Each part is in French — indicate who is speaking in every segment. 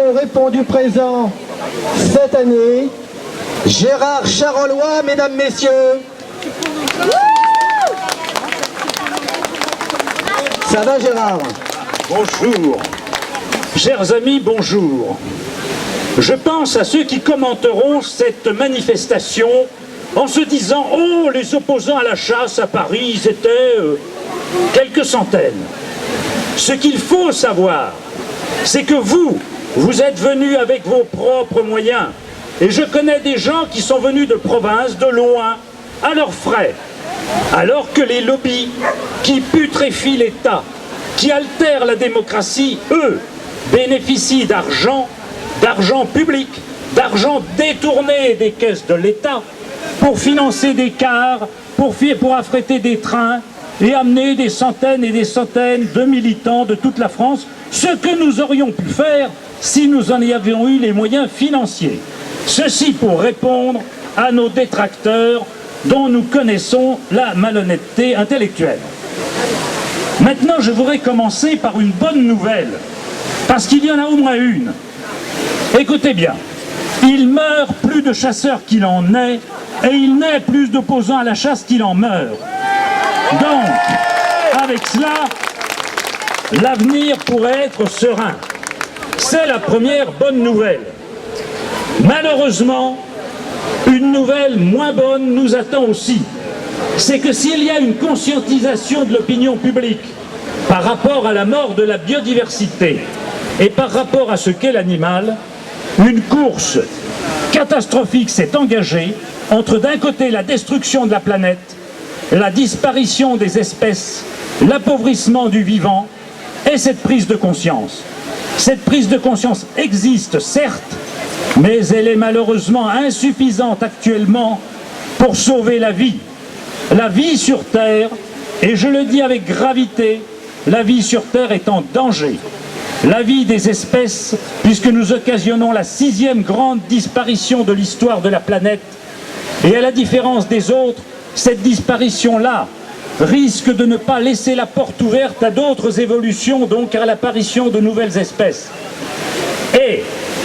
Speaker 1: Ont répondu présent cette année. Gérard Charolois, mesdames, messieurs. Ça va, Gérard?
Speaker 2: Bonjour. Chers amis, bonjour. Je pense à ceux qui commenteront cette manifestation en se disant « Oh, les opposants à la chasse à Paris, ils étaient quelques centaines ». Ce qu'il faut savoir, c'est que vous êtes venus avec vos propres moyens. Et je connais des gens qui sont venus de province, de loin, à leurs frais. Alors que les lobbies qui putréfient l'État, qui altèrent la démocratie, eux, bénéficient d'argent public, d'argent détourné des caisses de l'État pour financer des cars, pour affréter des trains et amener des centaines et des centaines de militants de toute la France, ce que nous aurions pu faire si nous en avions eu les moyens financiers. Ceci pour répondre à nos détracteurs dont nous connaissons la malhonnêteté intellectuelle. Maintenant, je voudrais commencer par une bonne nouvelle, parce qu'il y en a au moins une. Écoutez bien, il meurt plus de chasseurs qu'il en naît, et il naît plus d'opposants à la chasse qu'il en meurt. Donc, avec cela, l'avenir pourrait être serein. C'est la première bonne nouvelle. Malheureusement, une nouvelle moins bonne nous attend aussi. C'est que s'il y a une conscientisation de l'opinion publique par rapport à la mort de la biodiversité et par rapport à ce qu'est l'animal, une course catastrophique s'est engagée entre d'un côté la destruction de la planète, la disparition des espèces, l'appauvrissement du vivant et cette prise de conscience. Cette prise de conscience existe, certes, mais elle est malheureusement insuffisante actuellement pour sauver la vie. La vie sur Terre, et je le dis avec gravité, la vie sur Terre est en danger. La vie des espèces, puisque nous occasionnons la 6e grande disparition de l'histoire de la planète, et à la différence des autres, cette disparition-là risque de ne pas laisser la porte ouverte à d'autres évolutions, donc à l'apparition de nouvelles espèces. Et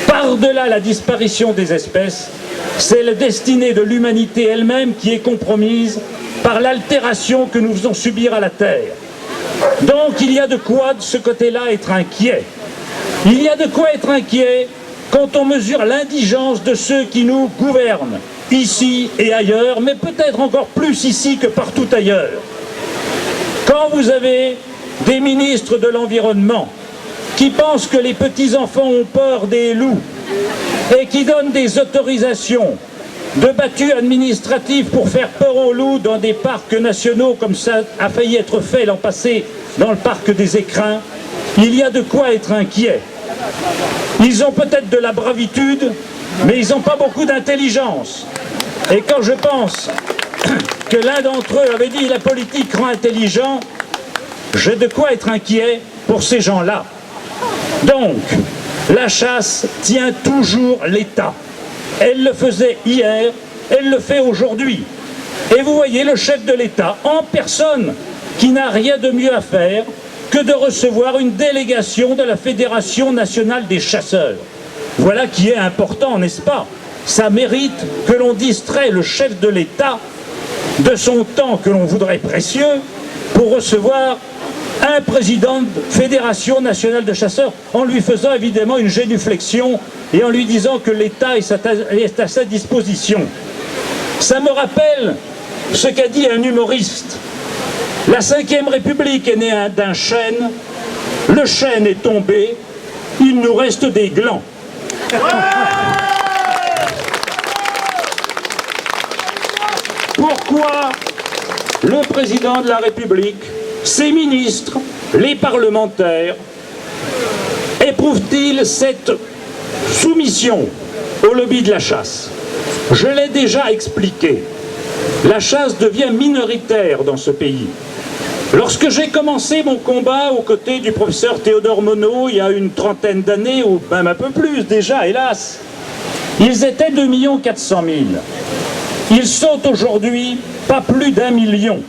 Speaker 2: par-delà la disparition des espèces, c'est la destinée de l'humanité elle-même qui est compromise par l'altération que nous faisons subir à la Terre. Donc il y a de quoi de ce côté-là être inquiet. Il y a de quoi être inquiet quand on mesure l'indigence de ceux qui nous gouvernent, ici et ailleurs, mais peut-être encore plus ici que partout ailleurs. Quand vous avez des ministres de l'environnement qui pensent que les petits-enfants ont peur des loups et qui donnent des autorisations de battues administratives pour faire peur aux loups dans des parcs nationaux, comme ça a failli être fait l'an passé dans le parc des Écrins, il y a de quoi être inquiet. Ils ont peut-être de la bravitude, mais ils n'ont pas beaucoup d'intelligence. Et quand je pense que l'un d'entre eux avait dit « la politique rend intelligent », j'ai de quoi être inquiet pour ces gens-là. Donc, la chasse tient toujours l'État. Elle le faisait hier, elle le fait aujourd'hui. Et vous voyez le chef de l'État, en personne, qui n'a rien de mieux à faire que de recevoir une délégation de la Fédération nationale des chasseurs. Voilà qui est important, n'est-ce pas? Ça mérite que l'on distrait le chef de l'État de son temps que l'on voudrait précieux pour recevoir un président de Fédération nationale de chasseurs en lui faisant évidemment une génuflexion et en lui disant que l'État est à sa disposition. Ça me rappelle ce qu'a dit un humoriste. La Ve République est née d'un chêne, le chêne est tombé, il nous reste des glands. Pourquoi le président de la République, ses ministres, les parlementaires éprouvent-ils cette soumission au lobby de la chasse? Je l'ai déjà expliqué. La chasse devient minoritaire dans ce pays. Lorsque j'ai commencé mon combat aux côtés du professeur Théodore Monod, il y a une trentaine d'années, ou même un peu plus déjà, hélas, ils étaient 2 400 000. Ils sont aujourd'hui pas plus d'1 million.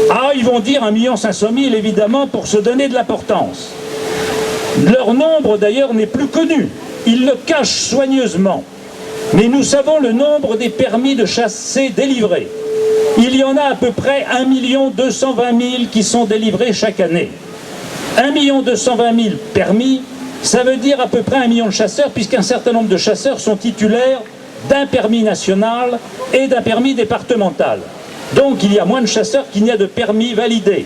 Speaker 2: Ah, ils vont dire 1 500 000 évidemment pour se donner de l'importance. Leur nombre d'ailleurs n'est plus connu. ils le cachent soigneusement. Mais nous savons le nombre des permis de chasser délivrés. Il y en a à peu près 1 220 000 qui sont délivrés chaque année. 1 220 000 permis, ça veut dire à peu près 1 million de chasseurs, puisqu'un certain nombre de chasseurs sont titulaires d'un permis national et d'un permis départemental. Donc il y a moins de chasseurs qu'il n'y a de permis validés.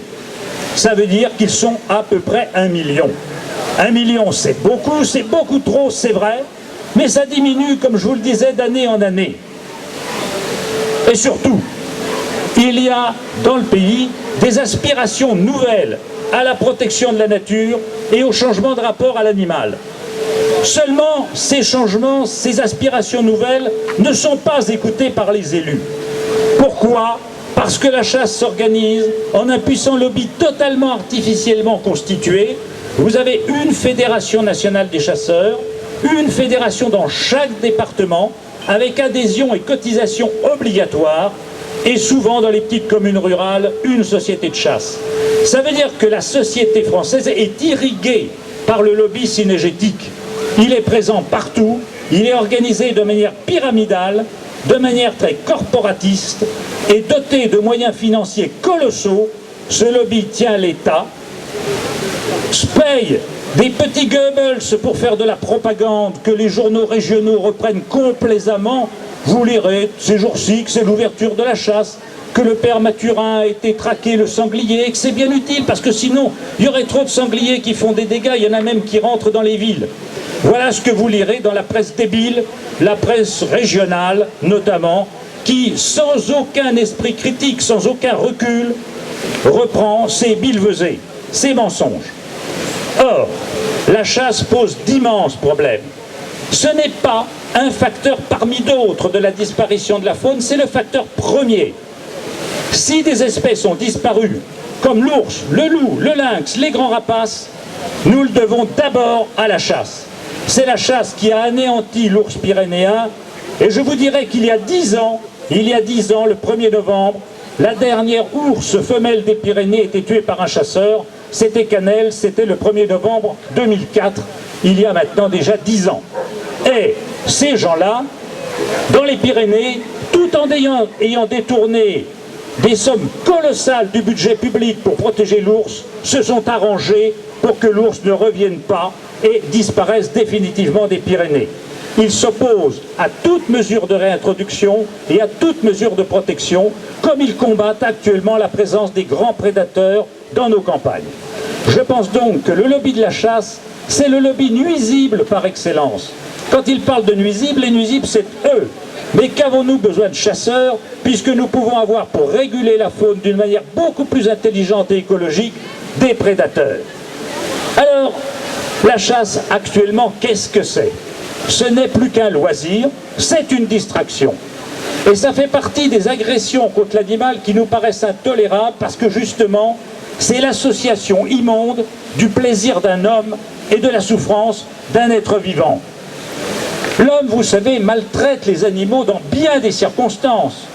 Speaker 2: Ça veut dire qu'ils sont à peu près 1 million. 1 million, c'est beaucoup trop, c'est vrai, mais ça diminue, comme je vous le disais, d'année en année. Et surtout, il y a dans le pays des aspirations nouvelles à la protection de la nature et au changement de rapport à l'animal. Seulement, ces changements, ces aspirations nouvelles ne sont pas écoutées par les élus. Pourquoi ? Parce que la chasse s'organise en un puissant lobby totalement artificiellement constitué. Vous avez une fédération nationale des chasseurs, une fédération dans chaque département, avec adhésion et cotisation obligatoires, et souvent dans les petites communes rurales, une société de chasse. Ça veut dire que la société française est irriguée par le lobby cynégétique. Il est présent partout, il est organisé de manière pyramidale, de manière très corporatiste, et doté de moyens financiers colossaux. Ce lobby tient l'État, paye des petits Goebbels pour faire de la propagande que les journaux régionaux reprennent complaisamment. Vous lirez ces jours-ci que c'est l'ouverture de la chasse, que le père Mathurin a été traqué le sanglier, et que c'est bien utile parce que sinon il y aurait trop de sangliers qui font des dégâts, il y en a même qui rentrent dans les villes. Voilà ce que vous lirez dans la presse débile, la presse régionale notamment, qui sans aucun esprit critique, sans aucun recul, reprend ces billevesées, ces mensonges. Or, la chasse pose d'immenses problèmes. Ce n'est pas un facteur parmi d'autres de la disparition de la faune, c'est le facteur premier. Si des espèces ont disparu, comme l'ours, le loup, le lynx, les grands rapaces, nous le devons d'abord à la chasse. C'est la chasse qui a anéanti l'ours pyrénéen, et je vous dirais qu'il y a 10 ans, le 1er novembre, la dernière ours femelle des Pyrénées était tuée par un chasseur. C'était Canel, c'était le 1er novembre 2004, il y a maintenant déjà 10 ans. Et ces gens-là, dans les Pyrénées, tout en ayant détourné des sommes colossales du budget public pour protéger l'ours, se sont arrangés pour que l'ours ne revienne pas et disparaisse définitivement des Pyrénées. Ils s'opposent à toute mesure de réintroduction et à toute mesure de protection, comme ils combattent actuellement la présence des grands prédateurs dans nos campagnes. Je pense donc que le lobby de la chasse, c'est le lobby nuisible par excellence. Quand ils parlent de nuisibles, les nuisibles, c'est eux. Mais qu'avons-nous besoin de chasseurs, puisque nous pouvons avoir, pour réguler la faune d'une manière beaucoup plus intelligente et écologique, des prédateurs. Alors, la chasse, actuellement, qu'est-ce que c'est ? Ce n'est plus qu'un loisir, c'est une distraction. Et ça fait partie des agressions contre l'animal qui nous paraissent intolérables, parce que justement, c'est l'association immonde du plaisir d'un homme et de la souffrance d'un être vivant. L'homme, vous savez, maltraite les animaux dans bien des circonstances.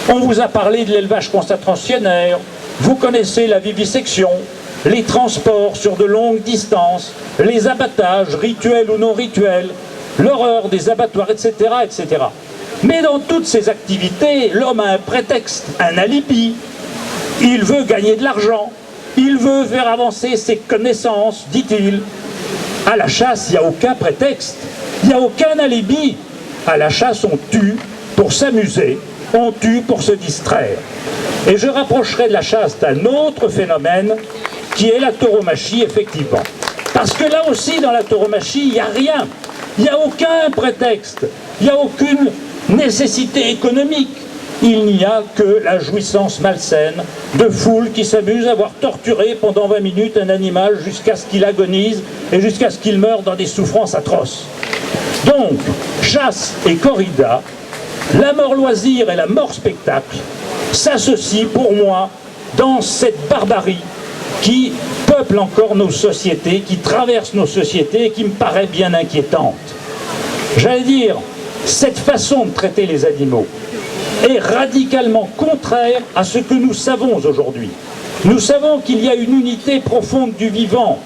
Speaker 2: On vous a parlé de l'élevage concentrationnaire, vous connaissez la vivisection, les transports sur de longues distances, les abattages, rituels ou non rituels, l'horreur des abattoirs, etc., etc. Mais dans toutes ces activités, l'homme a un prétexte, un alibi. Il veut gagner de l'argent, il veut faire avancer ses connaissances, dit-il. À la chasse, il n'y a aucun prétexte, il n'y a aucun alibi. À la chasse, on tue pour s'amuser, on tue pour se distraire. Et je rapprocherai de la chasse d'un autre phénomène qui est la tauromachie, effectivement. Parce que là aussi, dans la tauromachie, il n'y a rien. Il n'y a aucun prétexte, il n'y a aucune nécessité économique. Il n'y a que la jouissance malsaine de foules qui s'amusent à voir torturer pendant 20 minutes un animal jusqu'à ce qu'il agonise et jusqu'à ce qu'il meure dans des souffrances atroces. Donc, chasse et corrida, la mort loisir et la mort spectacle s'associent pour moi dans cette barbarie qui peuple encore nos sociétés, qui traverse nos sociétés et qui me paraît bien inquiétante. J'allais dire, cette façon de traiter les animaux est radicalement contraire à ce que nous savons aujourd'hui. Nous savons qu'il y a une unité profonde du vivant.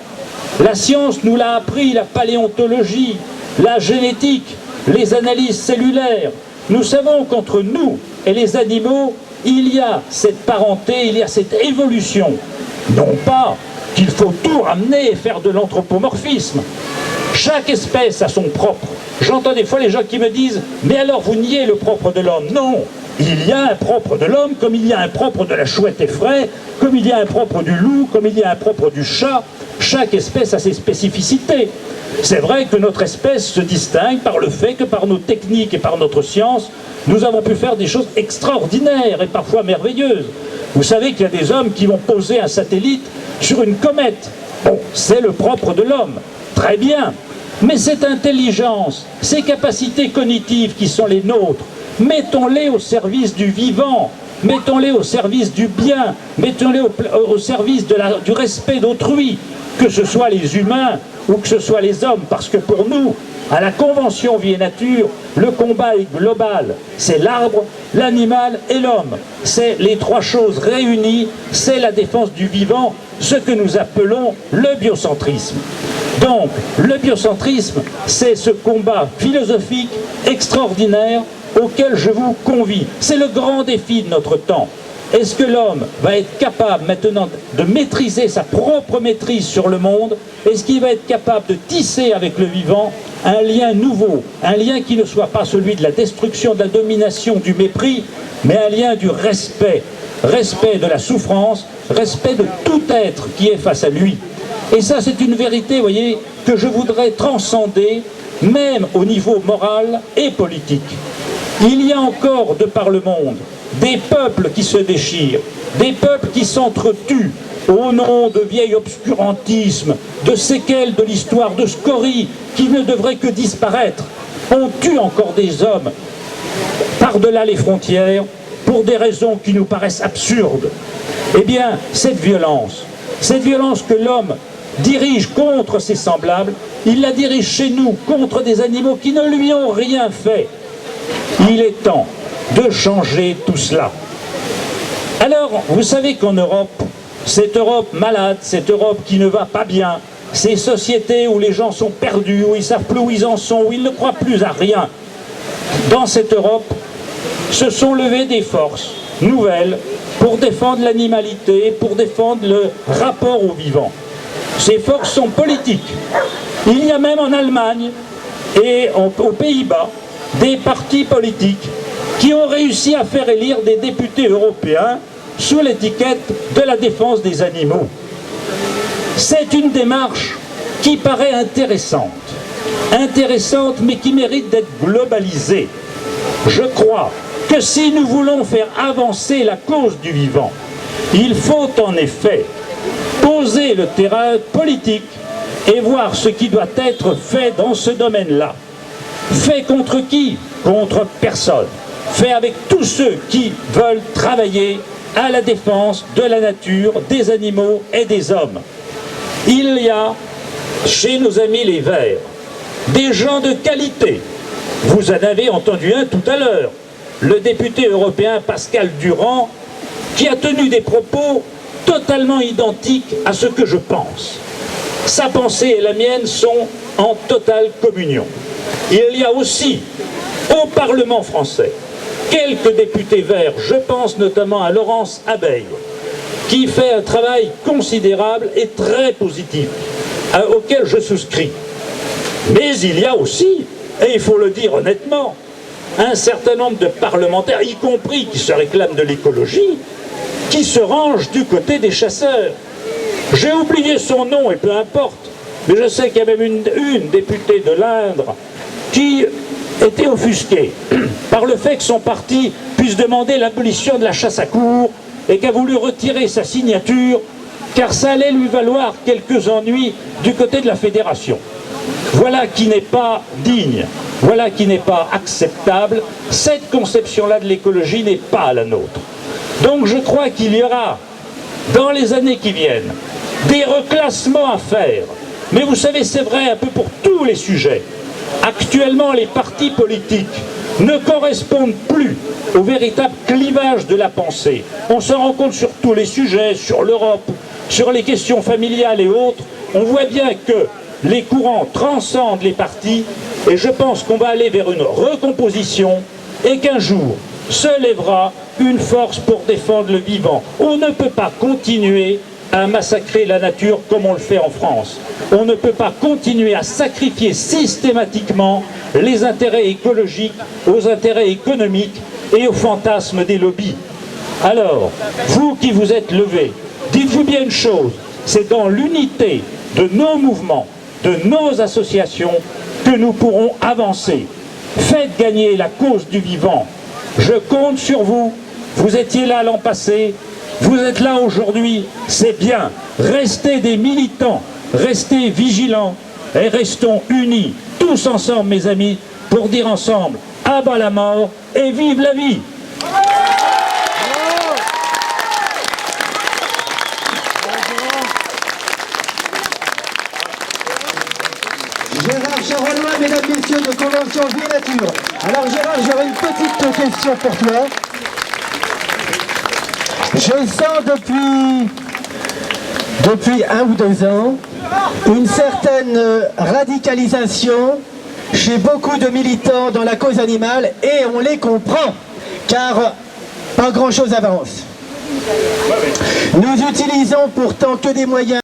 Speaker 2: La science nous l'a appris, la paléontologie, la génétique, les analyses cellulaires. Nous savons qu'entre nous et les animaux, il y a cette parenté, il y a cette évolution. Non pas qu'il faut tout ramener et faire de l'anthropomorphisme. Chaque espèce a son propre. J'entends des fois les gens qui me disent « Mais alors vous niez le propre de l'homme ?» Non, il y a un propre de l'homme comme il y a un propre de la chouette effraie, comme il y a un propre du loup, comme il y a un propre du chat. Chaque espèce a ses spécificités. C'est vrai que notre espèce se distingue par le fait que par nos techniques et par notre science, nous avons pu faire des choses extraordinaires et parfois merveilleuses. Vous savez qu'il y a des hommes qui vont poser un satellite sur une comète. Bon, c'est le propre de l'homme. Très bien. Mais cette intelligence, ces capacités cognitives qui sont les nôtres, mettons-les au service du vivant, mettons-les au service du bien, mettons-les au service du respect d'autrui, que ce soit les humains ou que ce soit les hommes, parce que pour nous, à la Convention Vie et Nature, le combat est global. C'est l'arbre, l'animal et l'homme. C'est les trois choses réunies, c'est la défense du vivant, ce que nous appelons le biocentrisme. Donc, le biocentrisme, c'est ce combat philosophique extraordinaire auquel je vous convie. C'est le grand défi de notre temps. Est-ce que l'homme va être capable maintenant de maîtriser sa propre maîtrise sur le monde? Est-ce qu'il va être capable de tisser avec le vivant un lien nouveau, un lien qui ne soit pas celui de la destruction, de la domination, du mépris, mais un lien du respect, respect de la souffrance, respect de tout être qui est face à lui. Et ça, c'est une vérité, vous voyez, que je voudrais transcender, même au niveau moral et politique. Il y a encore, de par le monde, des peuples qui se déchirent, des peuples qui s'entretuent au nom de vieil obscurantisme, de séquelles de l'histoire, de scories qui ne devraient que disparaître. On tue encore des hommes par-delà les frontières pour des raisons qui nous paraissent absurdes. Eh bien, cette violence que l'homme dirige contre ses semblables, il la dirige chez nous contre des animaux qui ne lui ont rien fait. Il est temps de changer tout cela. Alors, vous savez qu'en Europe, cette Europe malade, cette Europe qui ne va pas bien, ces sociétés où les gens sont perdus, où ils ne savent plus où ils en sont, où ils ne croient plus à rien, dans cette Europe, se sont levées des forces nouvelles pour défendre l'animalité, pour défendre le rapport au vivant. Ces forces sont politiques. Il y a même en Allemagne et aux Pays-Bas des partis politiques qui ont réussi à faire élire des députés européens sous l'étiquette de la défense des animaux. C'est une démarche qui paraît intéressante mais qui mérite d'être globalisée. Je crois que si nous voulons faire avancer la cause du vivant, il faut en effet poser le terrain politique et voir ce qui doit être fait dans ce domaine-là. Fait contre qui? Contre personne. Fait avec tous ceux qui veulent travailler à la défense de la nature, des animaux et des hommes. Il y a, chez nos amis les Verts, des gens de qualité. Vous en avez entendu un tout à l'heure, le député européen Pascal Durand, qui a tenu des propos totalement identiques à ce que je pense. Sa pensée et la mienne sont en totale communion. Il y a aussi, au Parlement français, quelques députés verts, je pense notamment à Laurence Abeille, qui fait un travail considérable et très positif, auquel je souscris. Mais il y a aussi, et il faut le dire honnêtement, un certain nombre de parlementaires, y compris qui se réclament de l'écologie, qui se rangent du côté des chasseurs. J'ai oublié son nom et peu importe, mais je sais qu'il y a même une députée de l'Indre qui était offusquée par le fait que son parti puisse demander l'abolition de la chasse à courre et qu'a voulu retirer sa signature car ça allait lui valoir quelques ennuis du côté de la fédération. Voilà qui n'est pas digne, voilà qui n'est pas acceptable. Cette conception-là de l'écologie n'est pas la nôtre. Donc je crois qu'il y aura, dans les années qui viennent, des reclassements à faire. Mais vous savez, c'est vrai un peu pour tous les sujets. Actuellement, les partis politiques ne correspondent plus au véritable clivage de la pensée. On se rend compte sur tous les sujets, sur l'Europe, sur les questions familiales et autres. On voit bien que les courants transcendent les partis et je pense qu'on va aller vers une recomposition et qu'un jour se lèvera une force pour défendre le vivant. On ne peut pas continuer à massacrer la nature comme on le fait en France. On ne peut pas continuer à sacrifier systématiquement les intérêts écologiques aux intérêts économiques et aux fantasmes des lobbies. Alors, vous qui vous êtes levés, dites-vous bien une chose, c'est dans l'unité de nos mouvements, de nos associations, que nous pourrons avancer. Faites gagner la cause du vivant. Je compte sur vous. Vous étiez là l'an passé, vous êtes là aujourd'hui, c'est bien. Restez des militants, restez vigilants et restons unis, tous ensemble mes amis, pour dire ensemble, à bas la mort et vive la vie.
Speaker 1: Gérard Charolois, mesdames, messieurs, de Convention Vie et Nature. Alors Gérard, j'aurais une petite question pour toi. Je sens depuis 1 ou 2 ans une certaine radicalisation chez beaucoup de militants dans la cause animale et on les comprend car pas grand chose avance. Nous utilisons pourtant que des moyens